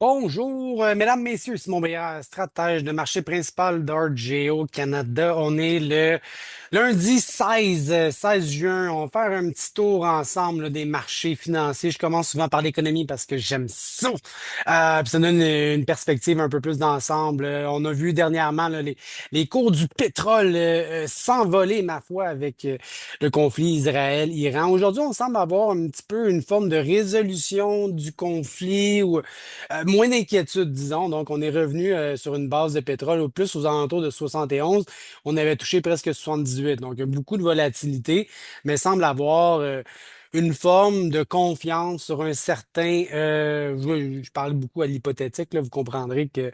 Bonjour, mesdames, messieurs, Simon Béard, stratège de marché principal d'Argeo Canada. On est le lundi 16 juin. On va faire un petit tour ensemble là, des marchés financiers. Je commence souvent par l'économie parce que j'aime ça. Puis ça donne une perspective un peu plus d'ensemble. On a vu dernièrement là, les cours du pétrole s'envoler, ma foi, avec le conflit Israël-Iran. Aujourd'hui, on semble avoir un petit peu une forme de résolution du conflit ou moins d'inquiétude, disons. Donc, on est revenu sur une base de pétrole au plus aux alentours de 71. On avait touché presque 78. Donc, il y a beaucoup de volatilité, mais semble avoir une forme de confiance sur un certain... je parle beaucoup à l'hypothétique, là, vous comprendrez que je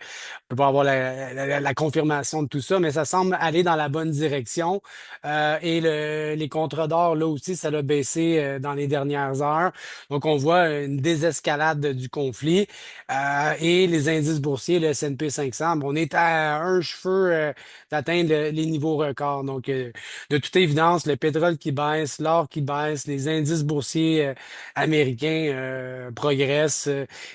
peux pas avoir la confirmation de tout ça, mais ça semble aller dans la bonne direction. Les contrats d'or, là aussi, ça a baissé dans les dernières heures. Donc, on voit une désescalade du conflit. Et les indices boursiers, le S&P 500, bon, on est à un cheveu d'atteindre les niveaux records. Donc, de toute évidence, le pétrole qui baisse, l'or qui baisse, les indices boursiers américains progressent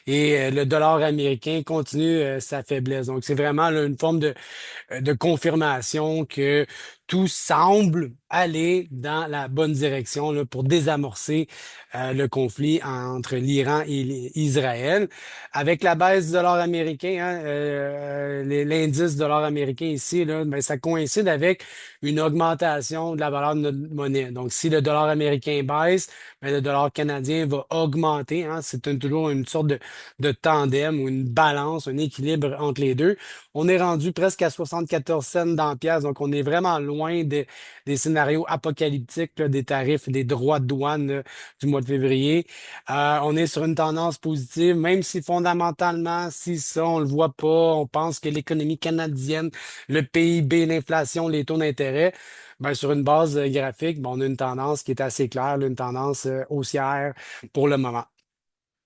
et le dollar américain continue sa faiblesse. Donc, c'est vraiment là, une forme de confirmation que tout semble aller dans la bonne direction là, pour désamorcer le conflit entre l'Iran et Israël. Avec la baisse du dollar américain, hein, l'indice dollar américain ici, là, ben, ça coïncide avec une augmentation de la valeur de notre monnaie. Donc, si le dollar américain baisse, ben, le dollar canadien va augmenter. Hein. Toujours une sorte de tandem ou une balance, un équilibre entre les deux. On est rendu presque à 74 cents dans la pièce, donc on est vraiment loin des scénarios apocalyptiques, là, des tarifs, des droits de douane là, du mois de février. On est sur une tendance positive, même si fondamentalement, si ça, on le voit pas, on pense que l'économie canadienne, le PIB, l'inflation, les taux d'intérêt, ben, sur une base graphique, ben, on a une tendance qui est assez claire, là, une tendance haussière pour le moment.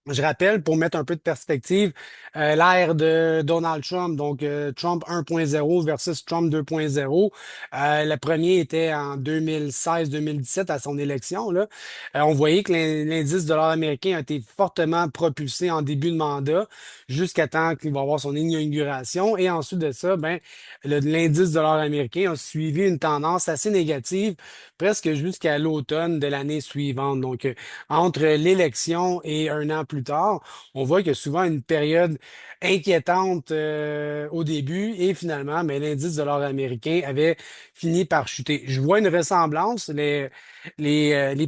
Je rappelle, pour mettre un peu de perspective, l'ère de Donald Trump, donc Trump 1.0 versus Trump 2.0. Le premier était en 2016-2017 à son élection. Là. On voyait que l'indice de l'or américain a été fortement propulsé en début de mandat jusqu'à temps qu'il va avoir son inauguration. Et ensuite de ça, ben, l'indice de l'or américain a suivi une tendance assez négative presque jusqu'à l'automne de l'année suivante. Donc, entre l'élection et un an plus tard, on voit qu'il y a souvent une période inquiétante au début et finalement, mais l'indice de l'or américain avait fini par chuter. Je vois une ressemblance. Les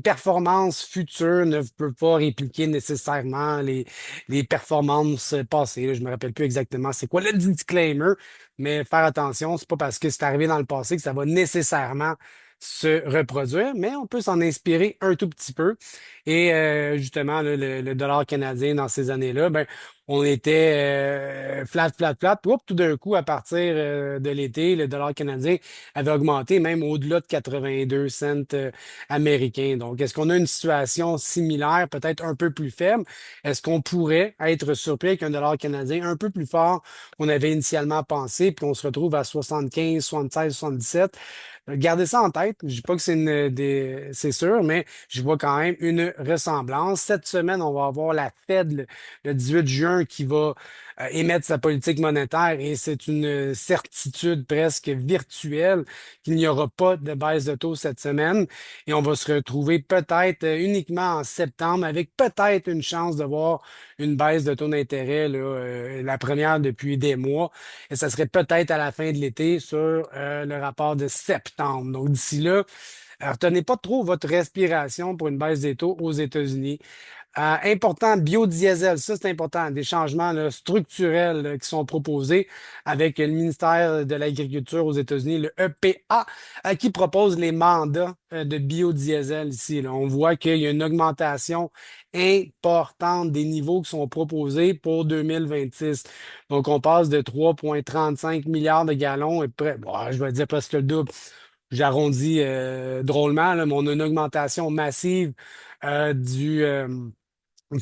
performances futures ne peuvent pas répliquer nécessairement les performances passées. Là, je me rappelle plus exactement c'est quoi le disclaimer, mais faire attention, c'est pas parce que c'est arrivé dans le passé que ça va nécessairement se reproduire, mais on peut s'en inspirer un tout petit peu. Et justement, là, le dollar canadien dans ces années-là, ben, on était flat, flat, flat. Oups, tout d'un coup, à partir de l'été, le dollar canadien avait augmenté même au-delà de 82 cents américains. Donc, est-ce qu'on a une situation similaire, peut-être un peu plus faible? Est-ce qu'on pourrait être surpris avec un dollar canadien un peu plus fort qu'on avait initialement pensé, puis on se retrouve à 75, 76, 77? Gardez ça en tête. Je dis pas que c'est sûr, mais je vois quand même une ressemblance. Cette semaine, on va avoir la Fed le 18 juin qui va émettre sa politique monétaire et c'est une certitude presque virtuelle qu'il n'y aura pas de baisse de taux cette semaine et on va se retrouver peut-être uniquement en septembre avec peut-être une chance de voir une baisse de taux d'intérêt, là, la première depuis des mois. Et ça serait peut-être à la fin de l'été sur le rapport de septembre. Donc d'ici là, retenez pas trop votre respiration pour une baisse des taux aux États-Unis. Important, biodiesel, ça c'est important, des changements là, structurels là, qui sont proposés avec le ministère de l'Agriculture aux États-Unis, le EPA, qui propose les mandats de biodiesel ici. Là. On voit qu'il y a une augmentation importante des niveaux qui sont proposés pour 2026. Donc on passe de 3,35 milliards de gallons et près, bon, je vais dire presque le double. J'arrondis drôlement, là, mais on a une augmentation massive du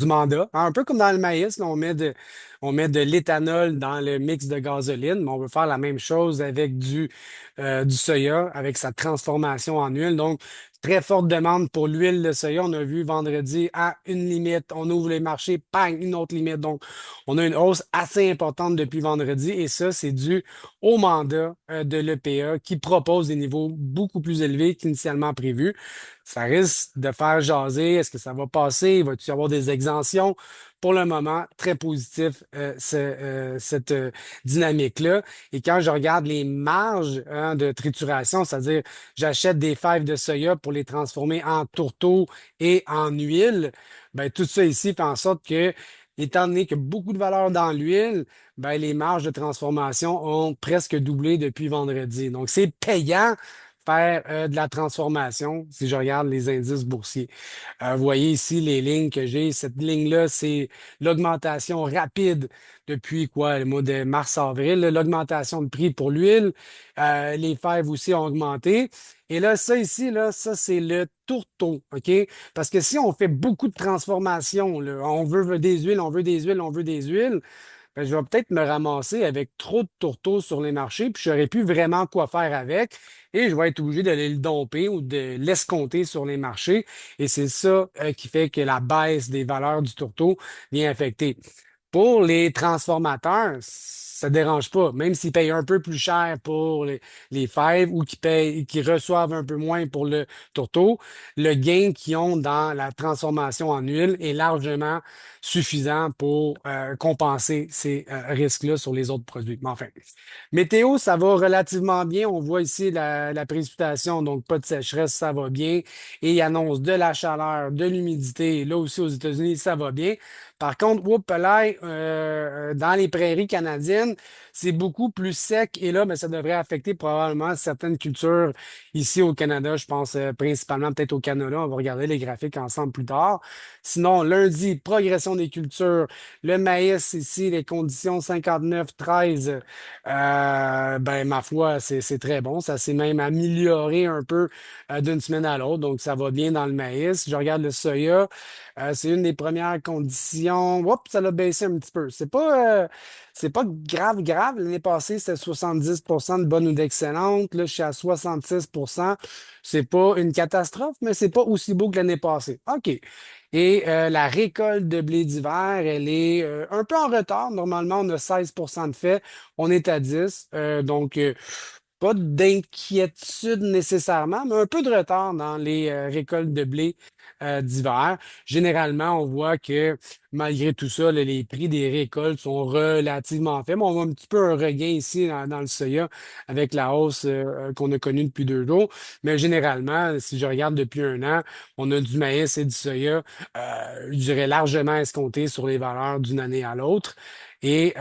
mandat. Hein, un peu comme dans le maïs, là, on met de l'éthanol dans le mix de gasoline, mais on veut faire la même chose avec du soya, avec sa transformation en huile. Donc, Très forte demande pour l'huile de soya. On a vu vendredi à une limite. On ouvre les marchés, bang, une autre limite. Donc, on a une hausse assez importante depuis vendredi et ça, c'est dû au mandat de l'EPA qui propose des niveaux beaucoup plus élevés qu'initialement prévus. Ça risque de faire jaser. Est-ce que ça va passer? Va-t-il y avoir des exemptions? Pour le moment, très positif cette dynamique-là. Et quand je regarde les marges hein, de trituration, c'est-à-dire j'achète des fèves de soya pour les transformer en tourteaux et en huile, ben, tout ça ici fait en sorte que, étant donné qu'il y a beaucoup de valeur dans l'huile, ben, les marges de transformation ont presque doublé depuis vendredi. Donc, c'est payant faire de la transformation si je regarde les indices boursiers. Vous voyez ici les lignes que j'ai. Cette ligne-là, c'est l'augmentation rapide depuis quoi, le mois de mars-avril, là, l'augmentation de prix pour l'huile. Les fèves aussi ont augmenté. Et là, ça ici, là, ça, c'est le tourteau, OK? Parce que si on fait beaucoup de transformations, là, on veut des huiles, on veut des huiles, on veut des huiles, ben, je vais peut-être me ramasser avec trop de tourteaux sur les marchés, puis je n'aurai plus vraiment quoi faire avec, et je vais être obligé d'aller le domper ou de l'escompter sur les marchés. Et c'est ça qui fait que la baisse des valeurs du tourteau vient affecter. Pour les transformateurs, ça ne dérange pas, même s'ils payent un peu plus cher pour les fèves ou qu'ils reçoivent un peu moins pour le tourteau, le gain qu'ils ont dans la transformation en huile est largement suffisant pour compenser ces risques-là sur les autres produits. Mais enfin, météo, ça va relativement bien. On voit ici la précipitation, donc pas de sécheresse, ça va bien. Et il annonce de la chaleur, de l'humidité. Là aussi, aux États-Unis, ça va bien. Par contre, dans les prairies canadiennes, c'est beaucoup plus sec et là, ben, ça devrait affecter probablement certaines cultures ici au Canada. Je pense principalement peut-être au Canada. On va regarder les graphiques ensemble plus tard. Sinon, lundi, progression des cultures. Le maïs ici, les conditions 59-13, ben, ma foi, c'est très bon. Ça s'est même amélioré un peu d'une semaine à l'autre. Donc, ça va bien dans le maïs. Je regarde le soya. C'est une des premières conditions. Oups, ça l'a baissé un petit peu. C'est pas grave, grave. L'année passée, c'était 70 de bonne ou d'excellente. Là, je suis à 66. C'est pas une catastrophe, mais c'est pas aussi beau que l'année passée. OK. Et la récolte de blé d'hiver, elle est un peu en retard. Normalement, on a 16 de fait. On est à 10. Pas d'inquiétude nécessairement, mais un peu de retard dans les récoltes de blé d'hiver. Généralement, on voit que malgré tout ça, là, les prix des récoltes sont relativement faibles. On voit un petit peu un regain ici dans le soya avec la hausse qu'on a connue depuis 2 jours. Mais généralement, si je regarde depuis un an, on a du maïs et du soya, je dirais largement escompté sur les valeurs d'une année à l'autre. Et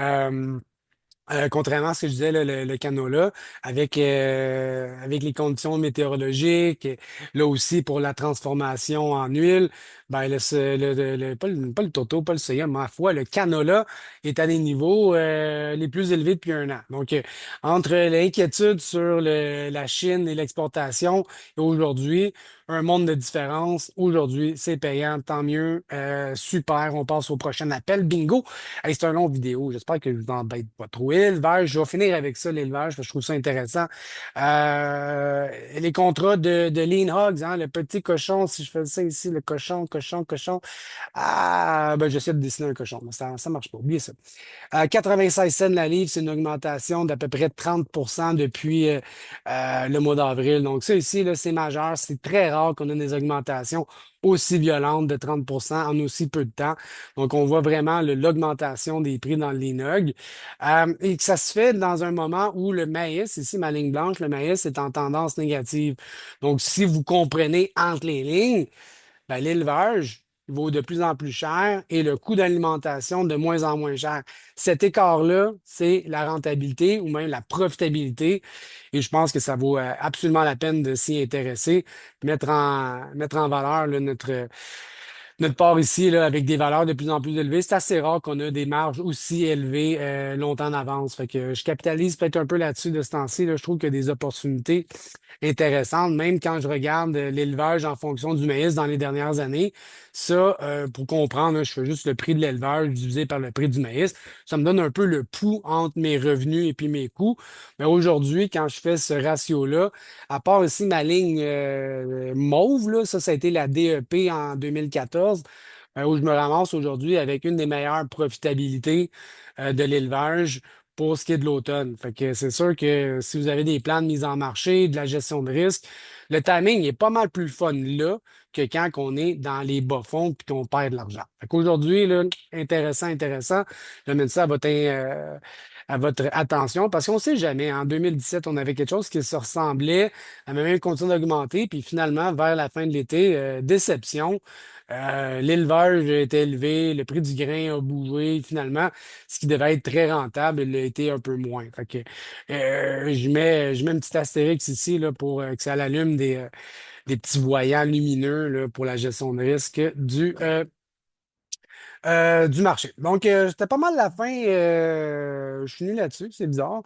contrairement à ce que je disais, là, le canola, avec les conditions météorologiques, là aussi pour la transformation en huile, ben, pas le toto, pas le soya, ma foi, le canola est à des niveaux les plus élevés depuis un an. Donc, entre l'inquiétude sur la Chine et l'exportation et aujourd'hui, un monde de différence. Aujourd'hui, c'est payant, tant mieux. Super, on passe au prochain appel. Bingo! Hey, c'est un long vidéo. J'espère que je vous embête pas trop. L'élevage, je vais finir avec ça, l'élevage, parce que je trouve ça intéressant. Les contrats de Lean Hogs, hein, le petit cochon, si je fais ça ici, le cochon, cochon, cochon. Ah, ben, j'essaie de dessiner un cochon, mais ça marche pas. Oubliez ça. 96 cents la livre, c'est une augmentation d'à peu près 30 depuis le mois d'avril. Donc, ça ici, là, c'est majeur. C'est très rare qu'on ait des augmentations aussi violentes de 30 en aussi peu de temps. Donc, on voit vraiment l'augmentation des prix dans l'INOG. Et que ça se fait dans un moment où le maïs, ici, ma ligne blanche, le maïs est en tendance négative. Donc, si vous comprenez entre les lignes, ben, l'élevage vaut de plus en plus cher et le coût d'alimentation de moins en moins cher. Cet écart-là, c'est la rentabilité ou même la profitabilité. Et je pense que ça vaut absolument la peine de s'y intéresser, mettre en valeur là, notre part ici, là, avec des valeurs de plus en plus élevées, c'est assez rare qu'on a des marges aussi élevées longtemps en avance. Fait que je capitalise peut-être un peu là-dessus de ce temps-ci. Là, je trouve qu'il y a des opportunités intéressantes, même quand je regarde l'élevage en fonction du maïs dans les dernières années. Ça, pour comprendre, là, je fais juste le prix de l'élevage divisé par le prix du maïs. Ça me donne un peu le pouls entre mes revenus et puis mes coûts. Mais aujourd'hui, quand je fais ce ratio-là, à part aussi ma ligne mauve, là, ça a été la DEP en 2014, où je me ramasse aujourd'hui avec une des meilleures profitabilités de l'élevage pour ce qui est de l'automne. Fait que c'est sûr que si vous avez des plans de mise en marché, de la gestion de risque, le timing est pas mal plus fun là que quand on est dans les bas-fonds et qu'on perd de l'argent. Fait qu'aujourd'hui, là, intéressant, intéressant. J'amène ça à votre attention parce qu'on ne sait jamais. En 2017, on avait quelque chose qui se ressemblait, à même continué d'augmenter, puis finalement, vers la fin de l'été, déception. L'élevage est élevé, le prix du grain a bougé. Finalement, ce qui devait être très rentable, il a été un peu moins. Fait que, je mets un petit astérix ici là, pour que ça allume des petits voyants lumineux là, pour la gestion de risque du marché. Donc, c'était pas mal la fin. Je suis nul là-dessus, c'est bizarre.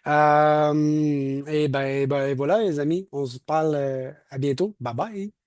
Et ben voilà, les amis, on se parle à bientôt. Bye bye.